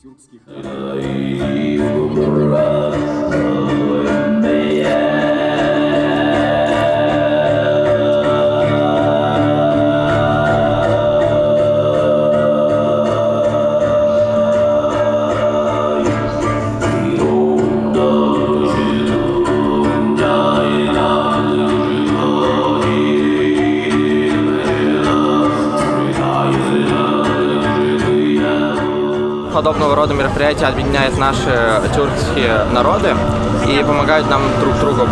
тюркских. Подобного рода мероприятия объединяют наши тюркские народы и помогают нам друг друга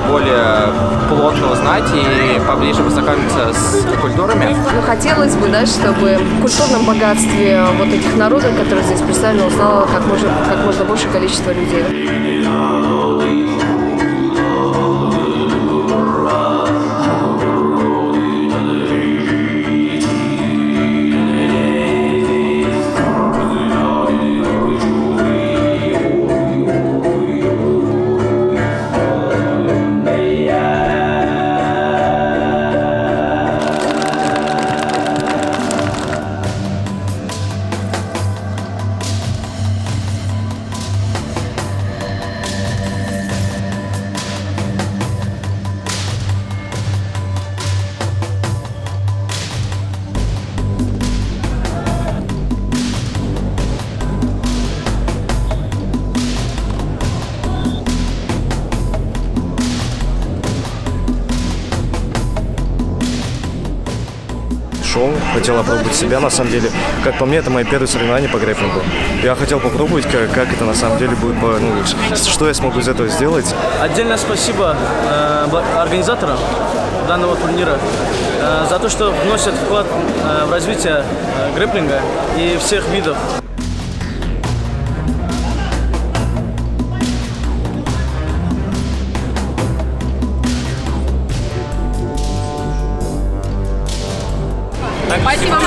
более плотно узнать и поближе познакомиться с культурами. Ну, хотелось бы, да, чтобы в культурном богатстве вот этих народов, которые здесь представлены, узнало как можно большее количество людей. Хотел опробовать себя, на самом деле. Как по мне, это мои первые соревнования по грэпплингу. Я хотел попробовать, как это на самом деле будет, что я смогу из этого сделать. Отдельное спасибо организаторам данного турнира за то, что вносят вклад в развитие грэпплинга и всех видов. Спасибо